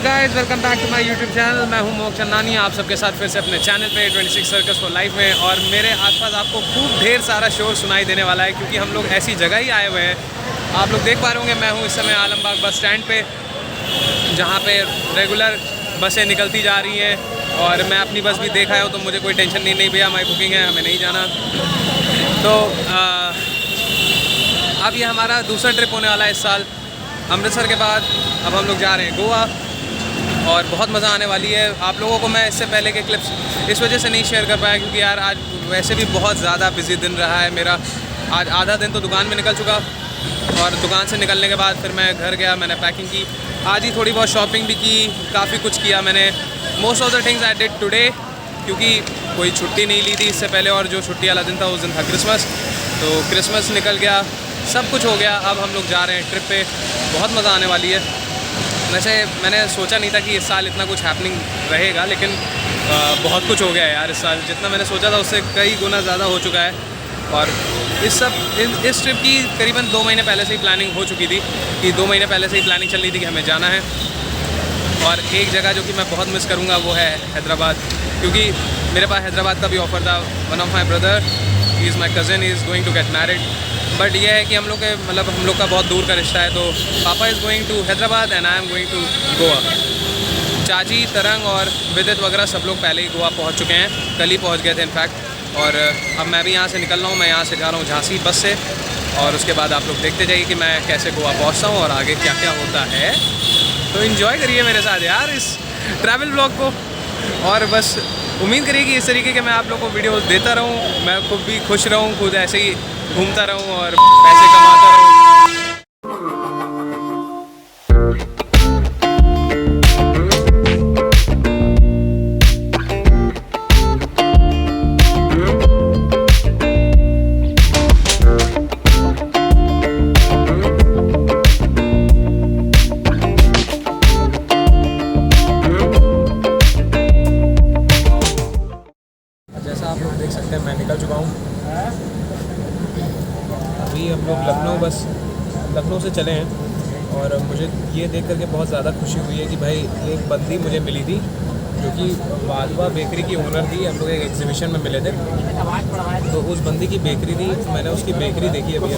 Guys welcome back to my YouTube channel. मैं हूं मोक्ष चंदानी, आप सबके साथ फिर से अपने चैनल पे 26 सर्कस फॉर लाइफ में। और मेरे आसपास आपको खूब ढेर सारा शोर सुनाई देने वाला है क्योंकि हम लोग ऐसी जगह ही आए हुए हैं। आप लोग देख पा रहे होंगे मैं हूं इस समय आलमबाग बस स्टैंड पे, जहाँ पे रेगुलर बसें निकलती जा रही हैं और मैं अपनी बस भी देखा है तो मुझे कोई टेंशन नहीं भैया, हमारी बुकिंग है, हमें नहीं जाना। तो अब ये हमारा दूसरा ट्रिप होने वाला है इस साल। अमृतसर के बाद अब हम लोग जा रहे हैं गोवा और बहुत मज़ा आने वाली है। आप लोगों को मैं इससे पहले के क्लिप्स इस वजह से नहीं शेयर कर पाया क्योंकि यार आज वैसे भी बहुत ज़्यादा बिजी दिन रहा है मेरा। आज आधा दिन तो दुकान में निकल चुका और दुकान से निकलने के बाद फिर मैं घर गया, मैंने पैकिंग की, आज ही थोड़ी बहुत शॉपिंग भी की, काफ़ी कुछ किया मैंने। Most of the things I did today क्योंकि कोई छुट्टी नहीं ली थी इससे पहले और जो छुट्टी वाला दिन था उस दिन था क्रिसमस, तो क्रिसमस निकल गया, सब कुछ हो गया। अब हम लोग जा रहे हैं ट्रिप पे, बहुत मज़ा आने वाली है। वैसे मैंने सोचा नहीं था कि इस साल इतना कुछ हैपनिंग रहेगा, लेकिन बहुत कुछ हो गया है यार इस साल। जितना मैंने सोचा था उससे कई गुना ज़्यादा हो चुका है। और इस ट्रिप की करीबन 2 महीने पहले से ही प्लानिंग हो चुकी थी कि 2 महीने पहले से ही प्लानिंग चल रही थी कि हमें जाना है। और एक जगह जो कि मैं बहुत मिस करूँगा वो है हैदराबाद, क्योंकि मेरे पास हैदराबाद का भी ऑफ़र था। One of my brother, he is my cousin, he is going to get married. But ये है कि हम लोग का बहुत दूर का रिश्ता है, तो पापा is going to Hyderabad and I am going to Goa. चाची, तरंग और विदित वगैरह सब लोग पहले ही गोवा पहुंच चुके हैं, कल ही पहुंच गए थे इनफैक्ट। और अब मैं भी यहाँ से निकल रहा हूँ, मैं यहाँ से जा रहा हूँ झांसी बस से, और उसके बाद आप लोग देखते जाइए कि मैं कैसे गोवा पहुँचता हूँ और आगे क्या क्या होता है। तो इन्जॉय करिए मेरे साथ यार इस ट्रैवल ब्लॉग को, और बस उम्मीद करिए कि इस तरीके के मैं आप लोगों को वीडियो देता रहूँ, मैं खुद भी खुश रहूँ, खुद ऐसे ही घूमता रहूँ और पैसे कमाता रहूँ। जैसा आप लोग देख सकते हैं मैं निकल चुका हूँ। अभी हम लोग लखनऊ से चले हैं और मुझे ये देख करके बहुत ज़्यादा खुशी हुई है कि भाई एक बंदी मुझे मिली थी जो कि वालवा बेकरी की ओनर थी। हम लोग एक एग्जीबिशन में मिले थे, तो उस बंदी की बेकरी थी, मैंने उसकी बेकरी देखी अभी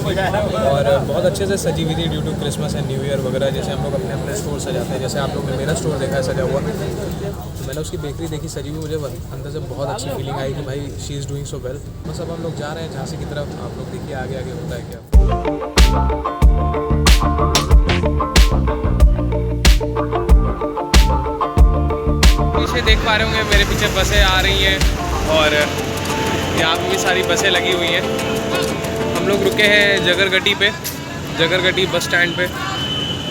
और बहुत अच्छे से सजी हुई थी due to Christmas and New Year वगैरह। जैसे हम लोग अपने अपने स्टोर सजाते हैं, जैसे आप लोग ने मेरा स्टोर देखा है सजा हुआ, तो मैंने उसकी बेकरी देखी सजी हुई, मुझे अंदर से बहुत अच्छी फीलिंग आई कि भाई she is doing so well. बस अब हम लोग जा रहे हैं झांसी की तरफ, आप लोग देखिए आगे आगे होता है क्या। पीछे देख पा रहे होंगे मेरे पीछे बसें आ रही हैं और यहाँ पे भी सारी बसें लगी हुई हैं। हम लोग रुके हैं जगरगटी पे, जगरगटी बस स्टैंड पे,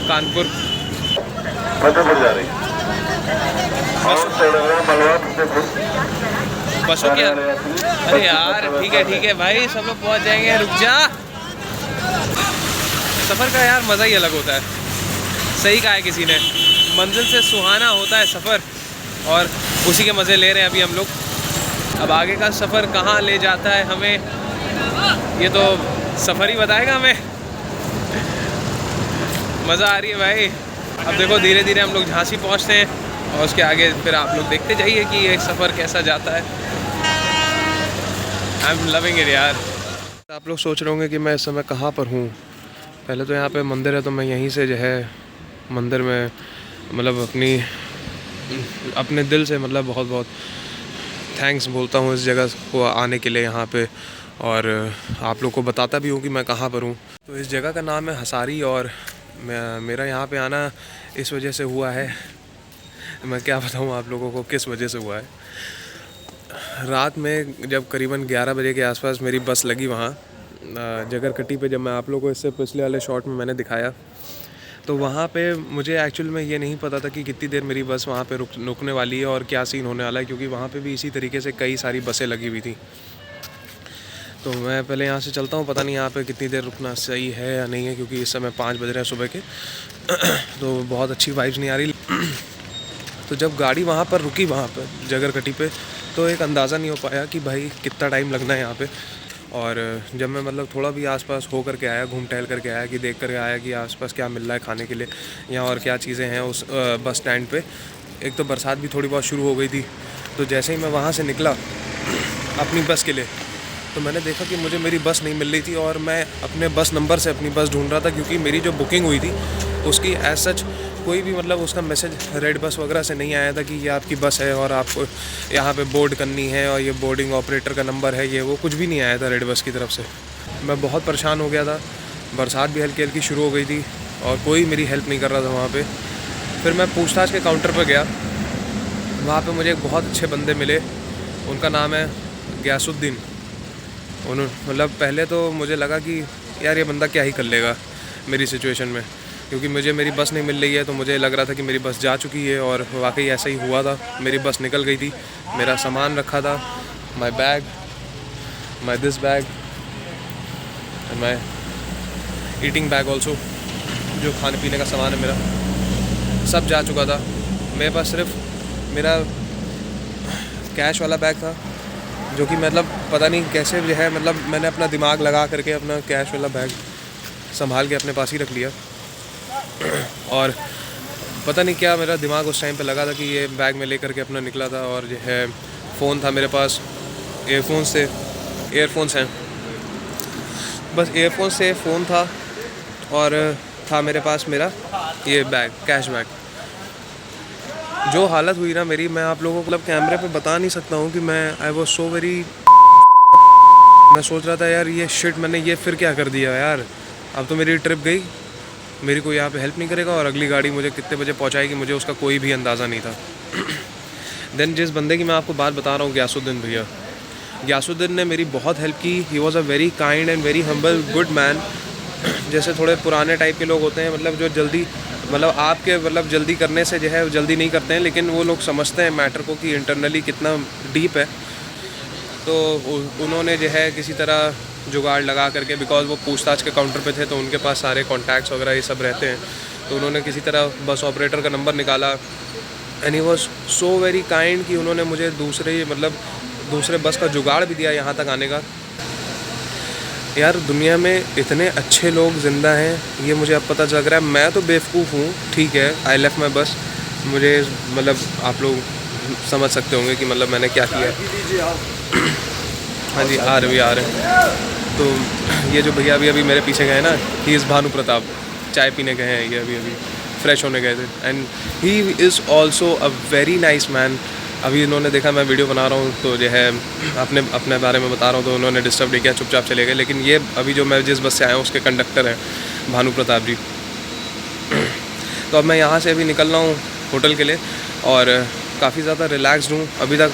कानपुर। जा रही बसों क्या? अरे यार ठीक है भाई, सब लोग पहुँच जाएंगे, रुक जा। सफ़र का यार मज़ा ही अलग होता है, सही कहा है किसी ने, मंजिल से सुहाना होता है सफ़र, और उसी के मज़े ले रहे हैं अभी हम लोग। अब आगे का सफ़र कहाँ ले जाता है हमें, ये तो सफ़र ही बताएगा हमें। मज़ा आ रही है भाई। अब देखो धीरे धीरे हम लोग झांसी पहुँचते हैं और उसके आगे फिर आप लोग देखते जाइए कि ये सफ़र कैसा जाता है। आई एम लविंग इट यार। आप लोग सोच रहे होंगे कि मैं इस समय कहाँ पर हूँ। पहले तो यहाँ पे मंदिर है, तो मैं यहीं से जो है मंदिर में मतलब अपने दिल से मतलब बहुत बहुत थैंक्स बोलता हूँ इस जगह को आने के लिए यहाँ पे, और आप लोग को बताता भी हूँ कि मैं कहाँ पर हूँ। तो इस जगह का नाम है हसारी, और मेरा यहाँ पे आना इस वजह से हुआ है, मैं क्या बताऊँ आप लोगों को किस वजह से हुआ है। रात में जब करीबन 11 बजे के आसपास मेरी बस लगी वहाँ जगरकटी पे, जब मैं आप लोगों को इससे पिछले वाले शॉट में मैंने दिखाया, तो वहाँ पे मुझे एक्चुअल में ये नहीं पता था कि कितनी देर मेरी बस वहाँ पे रुकने वाली है और क्या सीन होने वाला है, क्योंकि वहाँ पे भी इसी तरीके से कई सारी बसें लगी हुई थी। तो मैं पहले यहाँ से चलता हूँ, पता नहीं यहाँ पे कितनी देर रुकना सही है या नहीं है, क्योंकि इस समय 5 बज रहे हैं सुबह के, तो बहुत अच्छी वाइब्स नहीं आ रही। तो जब गाड़ी वहाँ पर रुकी, वहाँ पर जगरकटी पे, तो एक अंदाज़ा नहीं हो पाया कि भाई कितना टाइम लगना है यहाँ पे। और जब मैं मतलब थोड़ा भी आसपास हो करके आया, घूम टहल करके आया, कि देख करके आया कि आसपास क्या मिल रहा है खाने के लिए या और क्या चीज़ें हैं उस बस स्टैंड पे। एक तो बरसात भी थोड़ी बहुत शुरू हो गई थी, तो जैसे ही मैं वहाँ से निकला अपनी बस के लिए, तो मैंने देखा कि मुझे मेरी बस नहीं मिल रही थी और मैं अपने बस नंबर से अपनी बस ढूंढ रहा था, क्योंकि मेरी जो बुकिंग हुई थी उसकी एज सच कोई भी मतलब उसका मैसेज रेड बस वगैरह से नहीं आया था कि ये आपकी बस है और आपको यहाँ पे बोर्ड करनी है और ये बोर्डिंग ऑपरेटर का नंबर है, ये वो कुछ भी नहीं आया था रेड बस की तरफ से। मैं बहुत परेशान हो गया था, बरसात भी हल्की हल्की शुरू हो गई थी और कोई मेरी हेल्प नहीं कर रहा था वहाँ पे। फिर मैं पूछताछ के काउंटर पर गया, वहाँ पे मुझे एक बहुत अच्छे बंदे मिले, उनका नाम है गयासुद्दीन। मतलब पहले तो मुझे लगा कि यार ये बंदा क्या ही कर लेगा मेरी सिचुएशन में, क्योंकि मुझे मेरी बस नहीं मिल रही है, तो मुझे लग रहा था कि मेरी बस जा चुकी है और वाकई ऐसा ही हुआ था। मेरी बस निकल गई थी, मेरा सामान रखा था, my bag, my this bag and my eating bag also, जो खाने पीने का सामान है मेरा, सब जा चुका था। मेरे पास सिर्फ मेरा कैश वाला बैग था, जो कि मतलब पता नहीं कैसे जो है, मतलब मैंने अपना दिमाग लगा करके अपना कैश वाला बैग संभाल के अपने पास ही रख लिया। और पता नहीं क्या मेरा दिमाग उस टाइम पे लगा था कि ये बैग में लेकर के अपना निकला था। और जो है फ़ोन था मेरे पास, एयरफोन्स हैं, बस एयरफोन से फ़ोन था और था मेरे पास मेरा ये बैग, कैश बैग। जो हालत हुई ना मेरी, मैं आप लोगों को मतलब कैमरे पे बता नहीं सकता हूँ कि मैं आई वॉज सो वेरी, मैं सोच रहा था यार ये शिट मैंने ये फिर क्या कर दिया यार, अब तो मेरी ट्रिप गई, मेरी कोई यहाँ पे हेल्प नहीं करेगा और अगली गाड़ी मुझे कितने बजे पहुँचाएगी मुझे उसका कोई भी अंदाज़ा नहीं था। देन जिस बंदे की मैं आपको बात बता रहा हूँ, गयासुद्दीन भैया, गयासुद्दीन ने मेरी बहुत हेल्प की। He was a very kind and very humble good man. जैसे थोड़े पुराने टाइप के लोग होते हैं, मतलब जो जल्दी मतलब आपके मतलब जल्दी करने से जो है जल्दी नहीं करते हैं, लेकिन वो लोग समझते हैं मैटर को कि इंटरनली कितना डीप है। तो उन्होंने जो है किसी तरह जुगाड़ लगा करके, बिकॉज वो पूछताछ के काउंटर पे थे तो उनके पास सारे कॉन्टैक्ट्स वगैरह ये सब रहते हैं, तो उन्होंने किसी तरह बस ऑपरेटर का नंबर निकाला and he was so very kind कि उन्होंने मुझे दूसरे बस का जुगाड़ भी दिया यहाँ तक आने का। यार दुनिया में इतने अच्छे लोग ज़िंदा हैं, ये मुझे अब पता चल रहा है। मैं तो बेवकूफ़ हूँ, ठीक है, आई लेफ्ट माई बस, मुझे मतलब आप लोग समझ सकते होंगे कि मतलब मैंने क्या किया। हाँ जी, आ रहे हैं। तो ये जो भैया अभी मेरे पीछे गए ना, ही इज़ भानु प्रताप, चाय पीने गए हैं ये, अभी फ्रेश होने गए थे and he is also a very nice man. अभी इन्होंने देखा मैं वीडियो बना रहा हूँ तो जो है अपने बारे में बता रहा हूँ, तो उन्होंने डिस्टर्ब नहीं किया, चुपचाप चले गए। लेकिन ये अभी जो मैं जिस बस से आया हूँ उसके कंडक्टर हैं भानु प्रताप जी। तो अब मैं यहाँ से अभी निकल रहा हूँ होटल के लिए और काफ़ी ज़्यादा रिलैक्सड हूँ अभी तक।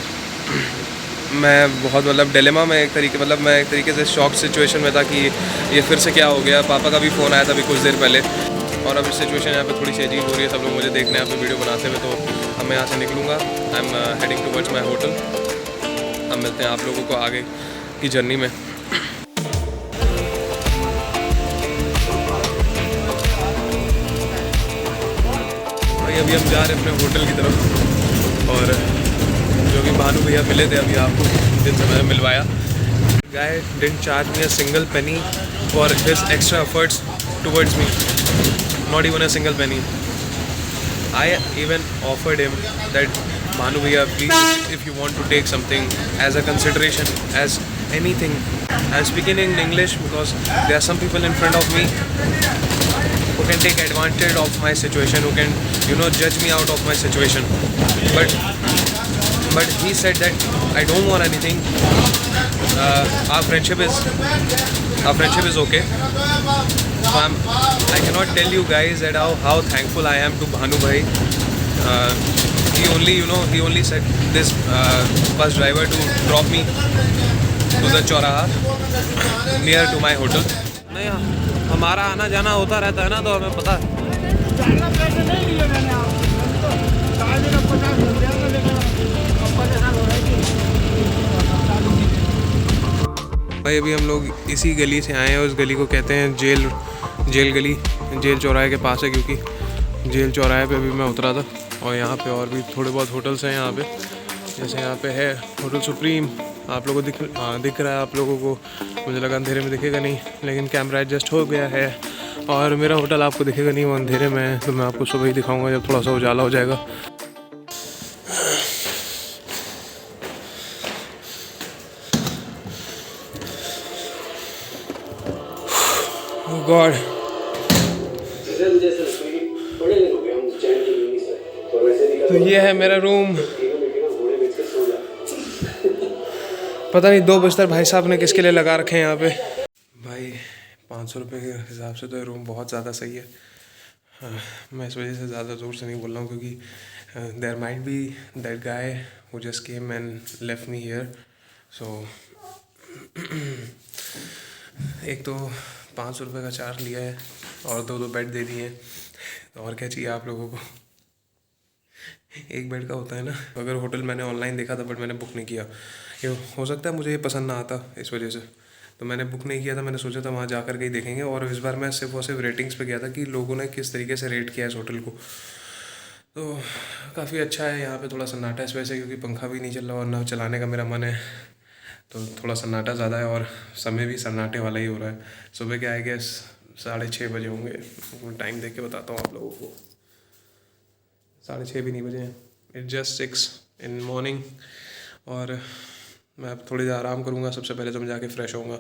मैं बहुत मतलब डिलेमा में मैं एक तरीके से शॉक सिचुएशन में था कि ये फिर से क्या हो गया। पापा का भी फ़ोन आया था अभी कुछ देर पहले और अब सिचुएशन यहाँ पे थोड़ी सी अजीब हो रही है। सब लोग मुझे देखने यहाँ पे वीडियो बनाते हुए, तो अब मैं यहाँ से निकलूँगा। I am heading towards my hotel. अब मिलते हैं आप लोगों को आगे की जर्नी में। भाई अभी हम जा रहे हैं अपने होटल की तरफ और जो भी भानु भैया मिले थे अभी आपको, जिनसे मैंने मिलवाया, guy didn't charge me a single penny for his extra efforts towards me, not even a single penny. I even offered him that Bhanu bhaiya, please, if you want to take something as a consideration, as anything, I'm speaking in English because there are some people in front of me who can take advantage of my situation, who can, you know, judge me out of my situation. But he said that I don't want anything. Our friendship is okay. So I cannot tell you guys that how thankful I am to Bhanu bhai. He only said this bus driver to drop me to the चौराहा near to my hotel. नहीं, हमारा आना जाना होता रहता है ना, तो हमें पता है। भाई अभी हम लोग इसी गली से आए हैं। उस गली को कहते हैं जेल गली, जेल चौराहे के पास है, क्योंकि जेल चौराहे पे अभी मैं उतरा था। और यहाँ पे और भी थोड़े बहुत होटल्स हैं यहाँ पे, जैसे यहाँ पे है होटल सुप्रीम, आप लोगों को दिख रहा है आप लोगों को, मुझे लगा अंधेरे में दिखेगा नहीं, लेकिन कैमरा एडजस्ट हो गया है और मेरा होटल आपको दिखेगा नहीं, वो अंधेरे में है। तो मैं आपको सुबह ही दिखाऊंगा जब थोड़ा सा उजाला हो जाएगा। ओह गॉड, तो ये है मेरा रूम। पता नहीं 2 बिस्तर भाई साहब ने किसके लिए लगा रखे हैं यहाँ पे। भाई 500 रुपये के हिसाब से तो ये रूम बहुत ज़्यादा सही है। मैं इस वजह से ज़्यादा ज़ोर से नहीं बोल रहा हूँ क्योंकि there might be that guy who just came and left me here. So एक तो 500 रुपये का चार्ज लिया है और 2 बेड दे दिए हैं, तो और क्या चाहिए आप लोगों को। एक बेड का होता है ना। अगर होटल मैंने ऑनलाइन देखा था बट मैंने बुक नहीं किया, ये हो सकता है मुझे ये पसंद ना आता इस वजह से, तो मैंने बुक नहीं किया था। मैंने सोचा था वहाँ जा कर के ही देखेंगे। और इस बार मैं सिर्फ और सिर्फ रेटिंग्स पे गया था कि लोगों ने किस तरीके से रेट किया इस होटल को। तो काफ़ी अच्छा है। यहाँ पे थोड़ा सन्नाटा इस वजह से क्योंकि पंखा भी नहीं चल रहा और ना चलाने का मेरा मन है, तो थोड़ा सन्नाटा ज़्यादा है और समय भी सन्नाटे वाला ही हो रहा है। सुबह के आई गेस 6:30 बजे होंगे। टाइम देख के बताता हूँ आप लोगों को। 6:30 भी नहीं बजे हैं, इट्स जस्ट 6 इन मॉर्निंग। और मैं अब थोड़ी देर आराम करूँगा। सबसे पहले तो मैं जाके फ्रेश होऊंगा।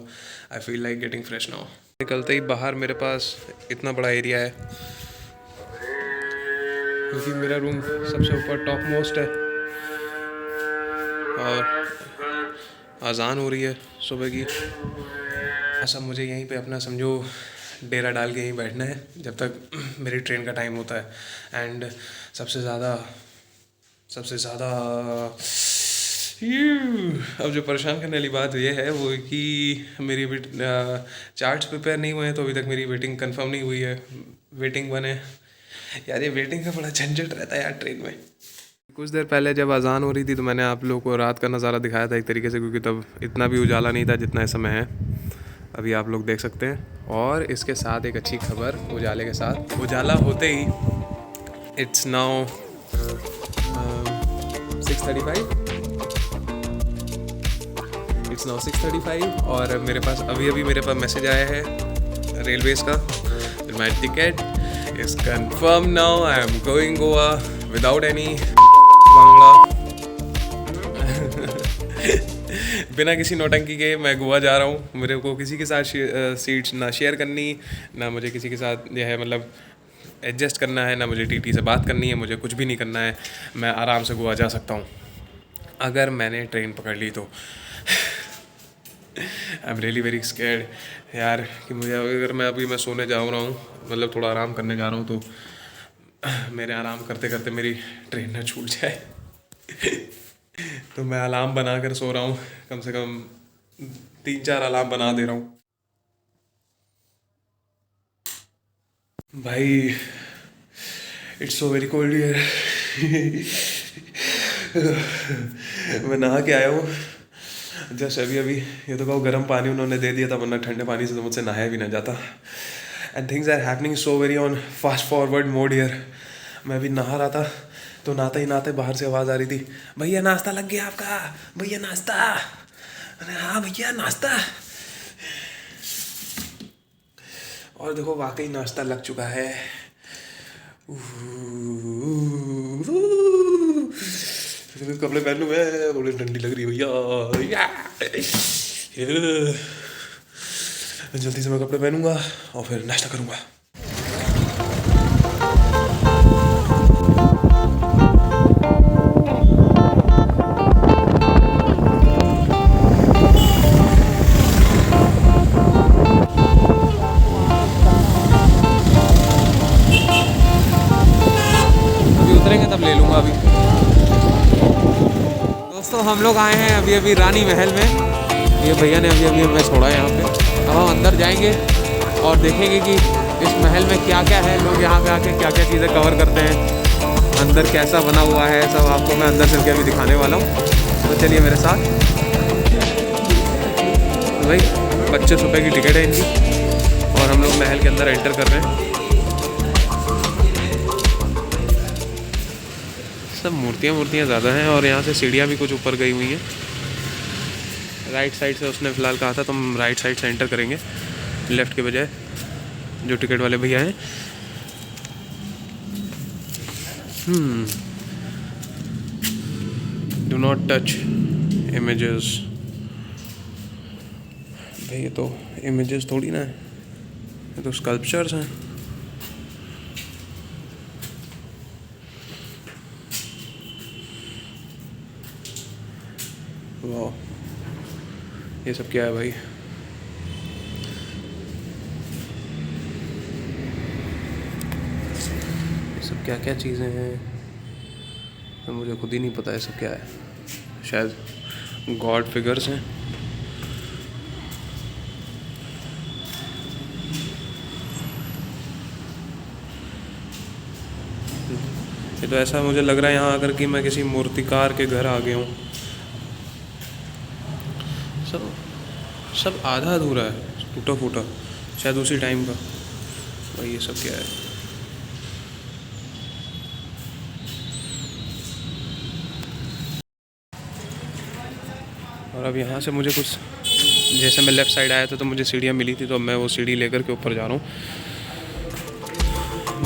I feel like getting fresh now. निकलते ही बाहर मेरे पास इतना बड़ा एरिया है क्योंकि मेरा रूम सबसे ऊपर टॉप मोस्ट है और अजान हो रही है सुबह की। ऐसा मुझे यहीं पे अपना समझो डेरा डाल के यहीं बैठना है जब तक मेरी ट्रेन का टाइम होता है। एंड सबसे ज़्यादा अब जो परेशान करने वाली बात ये है वो कि मेरी चार्ट्स प्रिपेयर नहीं हुए हैं, तो अभी तक मेरी वेटिंग कंफर्म नहीं हुई है। वेटिंग 1 है यार, ये वेटिंग का बड़ा झंझट रहता है यार ट्रेन में। कुछ देर पहले जब अजान हो रही थी तो मैंने आप लोगों को रात का नज़ारा दिखाया था एक तरीके से, क्योंकि तब इतना भी उजाला नहीं था जितना इस समय है। अभी आप लोग देख सकते हैं। और इसके साथ एक अच्छी खबर उजाले के साथ, उजाला होते ही इट्स नाउ 6:35 और मेरे पास अभी मेरे पास मैसेज आया है रेलवेज़ का। My ticket is confirm now, I am going Goa without any Bangla. बिना किसी नौटंकी के मैं गोवा जा रहा हूँ। मेरे को किसी के साथ सीट्स ना शेयर करनी, ना मुझे किसी के साथ यह है मतलब एडजस्ट करना है, ना मुझे टीटी से बात करनी है, मुझे कुछ भी नहीं करना है। मैं आराम से गोवा जा सकता हूँ अगर मैंने ट्रेन पकड़ ली तो। I am really very scared यार कि मुझे अगर मैं सोने जा रहा हूँ, मतलब थोड़ा आराम करने जा रहा हूँ, तो मेरे आराम करते करते मेरी ट्रेन ना छूट जाए। तो मैं अलार्म बना कर सो रहा हूँ, कम से कम 3-4 अलार्म बना दे रहा हूँ। भाई it's so very cold here. मैं नहा के आया हूँ जस्ट अभी। ये तो कहो गर्म पानी उन्होंने दे दिया था, वरना ठंडे पानी से तो मुझसे नहाया भी ना जाता। And things are happening so very on fast forward mode here. मैं अभी नहा रहा था तो नहाते ही नहाते बाहर से आवाज़ आ रही थी, भैया नाश्ता लग गया आपका, भैया नाश्ता। अरे हाँ भैया नाश्ता। और देखो वाकई नाश्ता लग चुका है। कपड़े पहन लूँ मैं, थोड़ी ठंडी लग रही है भैया। जल्दी से मैं कपड़े पहनूंगा और फिर नाश्ता करूंगा। अभी उतरेंगे तब ले लूँगा। अभी दोस्तों हम लोग आए हैं अभी रानी महल में। ये भैया ने अभी हमें छोड़ा है यहाँ पे। अब हम अंदर जाएंगे और देखेंगे कि इस महल में क्या क्या है, लोग यहाँ पे आके क्या क्या चीज़ें कवर करते हैं, अंदर कैसा बना हुआ है, सब आपको मैं अंदर चल के अभी दिखाने वाला हूँ। तो चलिए मेरे साथ। तो भाई 25 रुपये की टिकट है इनकी और हम लोग महल के अंदर एंटर कर रहे हैं। सब मूर्तियाँ ज़्यादा हैं और यहाँ से सीढ़ियाँ भी कुछ ऊपर गई हुई हैं। राइट साइड से उसने फ़िलहाल कहा था तो हम राइट साइड से एंटर करेंगे, लेफ़्ट के बजाय, जो टिकट वाले भैया हैं। Do not touch images. भाई ये तो इमेजेस थोड़ी ना है, ये तो स्कल्पचर्स हैं। वाह, ये सब क्या है भाई? ये सब क्या क्या चीज़ें हैं तो मुझे खुद ही नहीं पता ये सब क्या है। शायद गॉड फिगर्स हैं। ये तो ऐसा मुझे लग रहा है यहाँ आकर कि मैं किसी मूर्तिकार के घर आ गया हूँ। सब आधा अधूरा है, टूटा फूटा, शायद उसी टाइम का। भाई ये सब क्या है? और अब यहाँ से मुझे कुछ, जैसे मैं लेफ़्ट साइड आया था तो मुझे सीढ़ियाँ मिली थी, तो मैं वो सीढ़ी लेकर के ऊपर जा रहा हूँ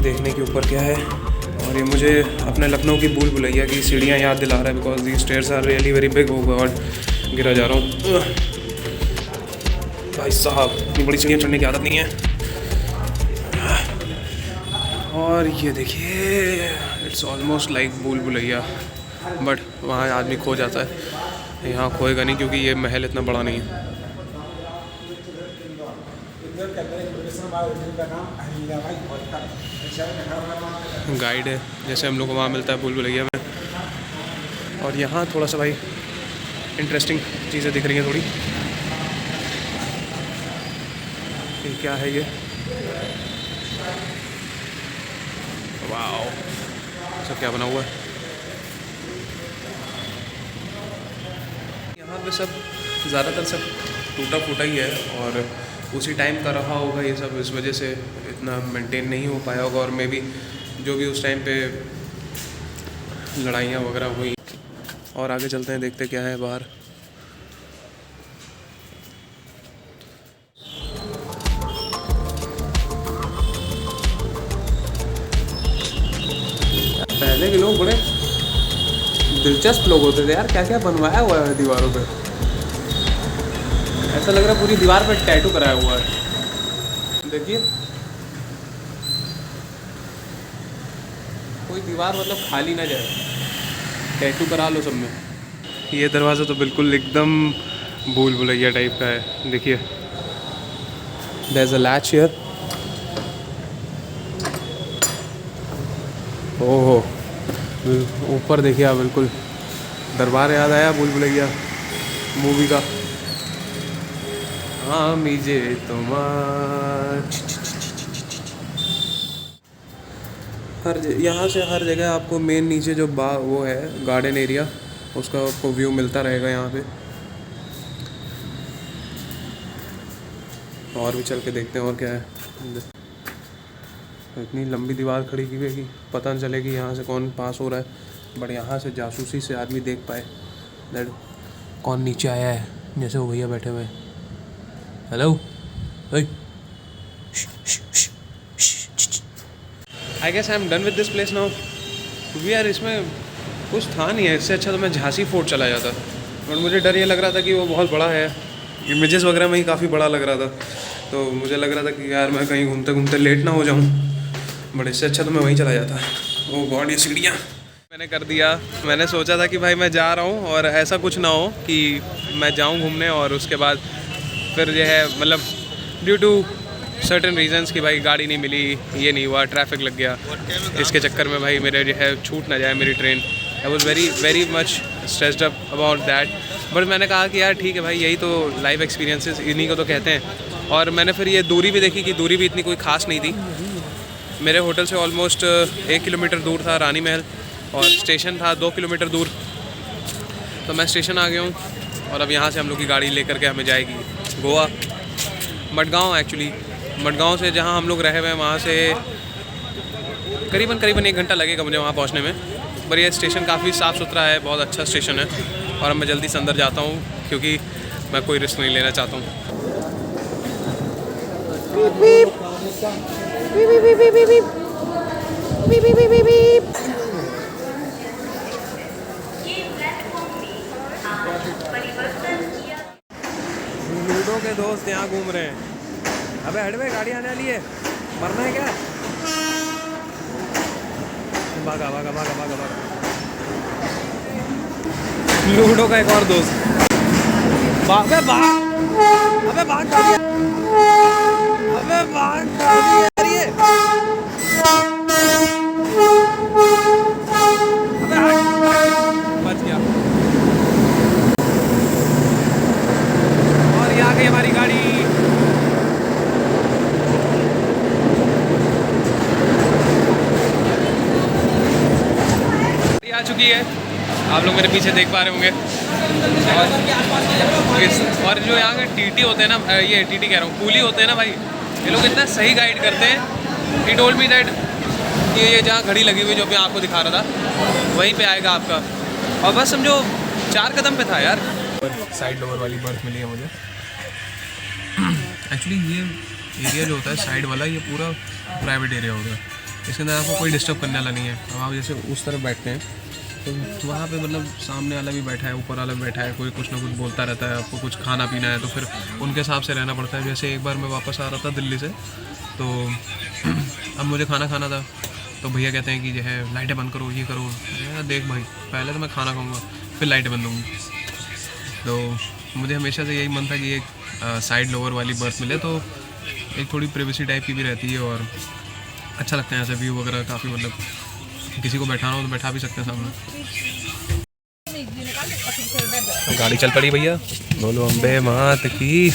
देखने के ऊपर क्या है। और ये मुझे अपने लखनऊ की भूल भुलैया की सीढ़ियाँ याद दिला रहा है, because the stairs are really very big. Oh God, गिरा जा रहा हूँ भाई साहब, इतनी बड़ी सीढ़ियाँ चढ़ने की आदत नहीं है। और ये देखिए, इट्स ऑलमोस्ट लाइक भूल भुलैया, बट वहाँ आदमी खो जाता है, यहाँ खोएगा नहीं क्योंकि ये महल इतना बड़ा नहीं है। गाइड है जैसे हम लोग को वहाँ मिलता है भूल भुलैया में। और यहाँ थोड़ा सा भाई इंटरेस्टिंग चीज़ें दिख रही हैं थोड़ी। ये क्या है ये? वाओ, सब क्या बना हुआ है यहाँ पे? सब ज़्यादातर सब टूटा फूटा ही है और उसी टाइम का रहा होगा ये सब, इस वजह से इतना मेंटेन नहीं हो पाया होगा। और मे बी जो भी उस टाइम पे लड़ाइयाँ वगैरह हुई। और आगे चलते हैं, देखते क्या है बाहर। पहले के लोग बड़े दिलचस्प लोग होते थे यार, क्या क्या बनवाया हुआ है दीवारों पे। ऐसा लग रहा है पूरी दीवार पे टैटू कराया हुआ है। देखिए, कोई दीवार मतलब खाली ना जाए, टैटू करा लो सब में। ये दरवाज़ा तो बिल्कुल एकदम भूल भुलैया टाइप का है। देखिए, there is a latch here. ओहो, ऊपर देखिए आप, बिल्कुल दरबार याद आया भूल भुलैया मूवी का। हाँ मीजे हर यहाँ से हर जगह आपको मेन नीचे जो वो है गार्डन एरिया, उसका आपको व्यू मिलता रहेगा यहाँ पे। और भी चल के देखते हैं और क्या है। इतनी लंबी दीवार खड़ी की हुई है कि पता नहीं चलेगी यहाँ से कौन पास हो रहा है, बट यहाँ से जासूसी से आदमी देख पाए दैट कौन नीचे आया है। जैसे वो भैया बैठे हुए हैं, hello I guess I am done with this place now, क्योंकि यार इसमें कुछ था नहीं है। इससे अच्छा तो मैं झांसी फोर्ट चला जाता, और मुझे डर ये लग रहा था कि वो बहुत बड़ा है, इमेजेस वगैरह में ही काफ़ी बड़ा लग रहा था, तो मुझे लग रहा था कि यार मैं कहीं घूमते घूमते लेट ना हो जाऊँ, बट इससे अच्छा तो मैं वहीं चला जाता। ओ गॉड, ये सीढ़ियाँ मैंने कर दिया। मैंने सोचा था कि भाई मैं जा रहा हूँ और ऐसा कुछ ना हो कि मैं जाऊँ घूमने और उसके बाद फिर जो है मतलब ड्यू टू सर्टेन रीजंस कि भाई गाड़ी नहीं मिली, ये नहीं हुआ, ट्रैफिक लग गया, इसके चक्कर में भाई मेरे जो है छूट ना जाए मेरी train. I was very much stressed up about that, but मैंने कहा कि यार ठीक है भाई, यही तो लाइफ एक्सपीरियंसेस इन्हीं को तो कहते हैं। और मैंने फिर ये दूरी भी देखी कि दूरी भी इतनी कोई ख़ास नहीं थी। मेरे होटल से ऑलमोस्ट 1 किलोमीटर दूर था रानी महल, और स्टेशन था 2 किलोमीटर दूर। तो मैं स्टेशन आ गया हूँ और अब यहाँ से हम लोग की गाड़ी लेकर के हमें जाएगी गोवा, मडगांव एक्चुअली। मडगांव से जहाँ हम लोग रहे हुए हैं वहाँ से करीबन 1 घंटा लगेगा मुझे वहाँ पहुँचने में। पर ये स्टेशन काफ़ी साफ़ सुथरा है, बहुत अच्छा स्टेशन है। और अब मैं जल्दी से अंदर जाता हूँ क्योंकि मैं कोई रिस्क नहीं लेना चाहता हूँ। लूडो के दोस्त यहाँ घूम रहे हैं। अबे हट बे, गाड़ी आने वाली है, मरना है क्या? भागा भागा भागा भागा भागा। लूडो का एक और दोस्त, अबे भाग, अबे भाग गाड़ी, अबे भाग गाड़ी आ रही है, अबे हट, बच गया। और ये आ गई हमारी गाड़ी। आ चुकी है, आप लोग मेरे पीछे देख पा रहे होंगे। और जो यहाँ के टीटी होते हैं ना, ये टीटी कह रहा हूँ, कूली होते हैं ना भाई, ये लोग इतना सही गाइड करते हैं। ही टोल्ड मी दैट कि ये जहाँ घड़ी लगी हुई जो मैं आपको दिखा रहा था वहीं पे आएगा आपका, और बस समझो 4 कदम पे था यार। साइड लोअर वाली बर्थ मिली है मुझे। एक्चुअली ये एरिया जो होता है साइड वाला, ये पूरा प्राइवेट एरिया होता है, इसके अंदर आपको कोई डिस्टर्ब करने वाला नहीं है। अब आप जैसे उस तरफ बैठते हैं तो वहाँ पे मतलब सामने वाला भी बैठा है, ऊपर वाला भी बैठा है, कोई कुछ ना कुछ बोलता रहता है, आपको कुछ खाना पीना है तो फिर उनके हिसाब से रहना पड़ता है। जैसे एक बार मैं वापस आ रहा था दिल्ली से, तो अब मुझे खाना खाना था, तो भैया कहते हैं कि जो है लाइटें बंद करो, ये करो। देख भाई, पहले तो मैं खाना खाऊँगा फिर लाइटें बंद होंगी। तो मुझे हमेशा से यही मन था कि एक साइड लोअर वाली बर्थ मिले, तो एक थोड़ी प्रिवेसी टाइप की भी रहती है और अच्छा लगता है ऐसे व्यू वगैरह काफ़ी, मतलब किसी को बैठाना हो तो बैठा भी सकते हैं सामने। गाड़ी चल पड़ी भैया, बोलो अम्बे मात की।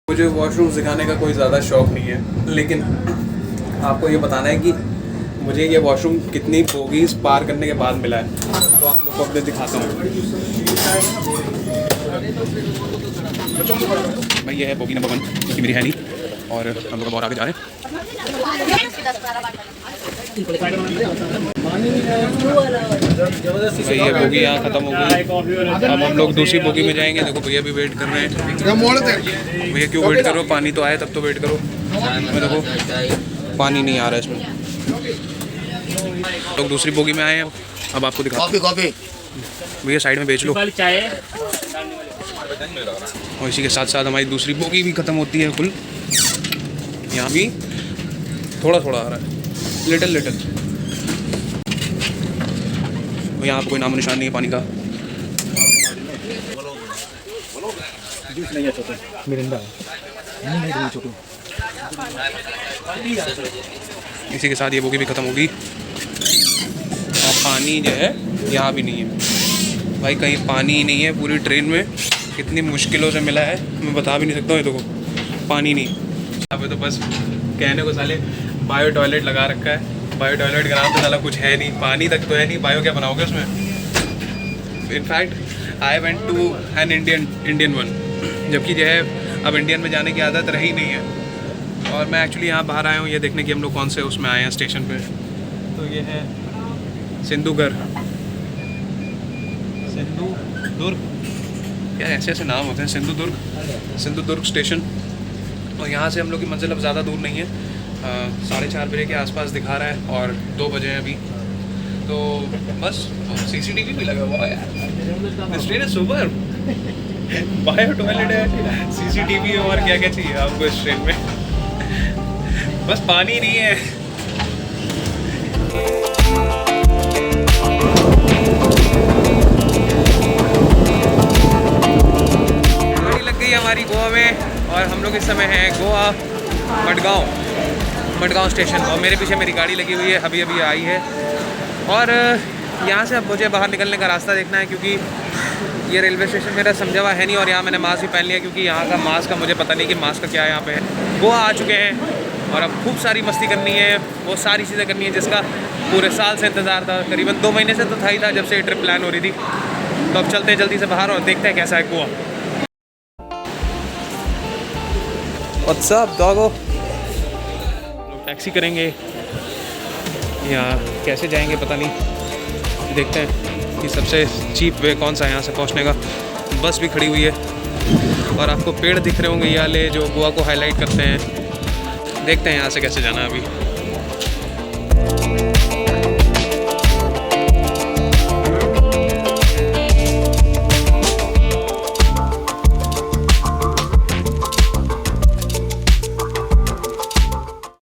मुझे वॉशरूम दिखाने का कोई ज़्यादा शौक नहीं है, लेकिन आपको ये बताना है कि मुझे ये वॉशरूम कितनी बोगीज पार करने के बाद मिला है, तो आप लोग को अपने दिखाता हूँ। भाई ये है बोगी नंबर 1, क्योंकि मेरी है नहीं, और हम लोग और आगे जा रहे हैं। भाई ये बोगी यहाँ ख़त्म हो गई, अब हम लोग दूसरी बोगी में जाएंगे। देखो भैया भी वेट कर रहे हैं। भैया क्यों वेट करो, पानी तो आए तब तो वेट करो। देखो पानी नहीं आ रहा है इसमें। लोग दूसरी बोगी में आए हैं, अब आपको दिखा। कॉफी भैया साइड में बेच लो। और इसी के साथ साथ हमारी दूसरी बोगी भी ख़त्म होती है कुल। यहाँ भी थोड़ा थोड़ा आ रहा है, लिटिल। यहाँ पर कोई नामो निशान नहीं है पानी का। इसी के साथ ये बोगी भी ख़त्म होगी, और पानी जो है यहाँ भी नहीं है भाई, कहीं पानी ही नहीं है पूरी ट्रेन में। कितनी मुश्किलों से मिला है मैं बता भी नहीं सकता हूँ। ये देखो पानी नहीं, यहाँ पे तो बस कहने को साले बायो टॉयलेट लगा रखा है। बायो टॉयलेट का नाम तो साला कुछ है नहीं, पानी तक तो है नहीं, बायो क्या बनाओगे उसमें। In fact I went to an Indian one, जबकि जो है अब इंडियन में जाने की आदत रही नहीं है। और मैं एक्चुअली यहाँ बाहर आया हूँ ये देखने कि हम लोग कौन से उसमें आए हैं स्टेशन पे। तो ये है सिंधुदुर्ग, क्या ऐसे ऐसे नाम होते हैं, सिंधुदुर्ग स्टेशन। और यहाँ से हम लोग की मंजिल अब ज़्यादा दूर नहीं है, 4:30 बजे के आसपास दिखा रहा है और 2 बजे हैं अभी। तो बस CCTV भी लगा हुआ है यार, this train is super. Bio toilet है, CCTV है, और क्या क्या चाहिए आपको इस ट्रेन में। बस पानी नहीं है। गाड़ी लग गई हमारी गोवा में और हम लोग इस समय हैं गोवा मडगांव स्टेशन और मेरे पीछे मेरी गाड़ी लगी हुई है, अभी अभी आई है। और यहाँ से अब मुझे बाहर निकलने का रास्ता देखना है क्योंकि ये रेलवे स्टेशन मेरा समझा हुआ है नहीं और यहाँ मैंने मास्क भी पहन लिया क्योंकि यहाँ का मास्क का मुझे पता नहीं कि मास्क का क्या है यहाँ पे है। गोवा आ चुके हैं और अब खूब सारी मस्ती करनी है, वो सारी चीज़ें करनी है जिसका पूरे साल से इंतज़ार था। करीबन 2 महीने से तो था ही था जब से ट्रिप प्लान हो रही थी। तो अब चलते हैं जल्दी से बाहर और देखते हैं कैसा है गोवा। What's up doggo? लोग टैक्सी करेंगे या कैसे जाएंगे पता नहीं, देखते हैं कि सबसे चीप वे कौन सा है यहाँ से पहुँचने का। बस भी खड़ी हुई है और आपको पेड़ दिख रहे होंगे ये वाले जो गोवा को हाईलाइट करते हैं। देखते हैं यहाँ से कैसे जाना है अभी।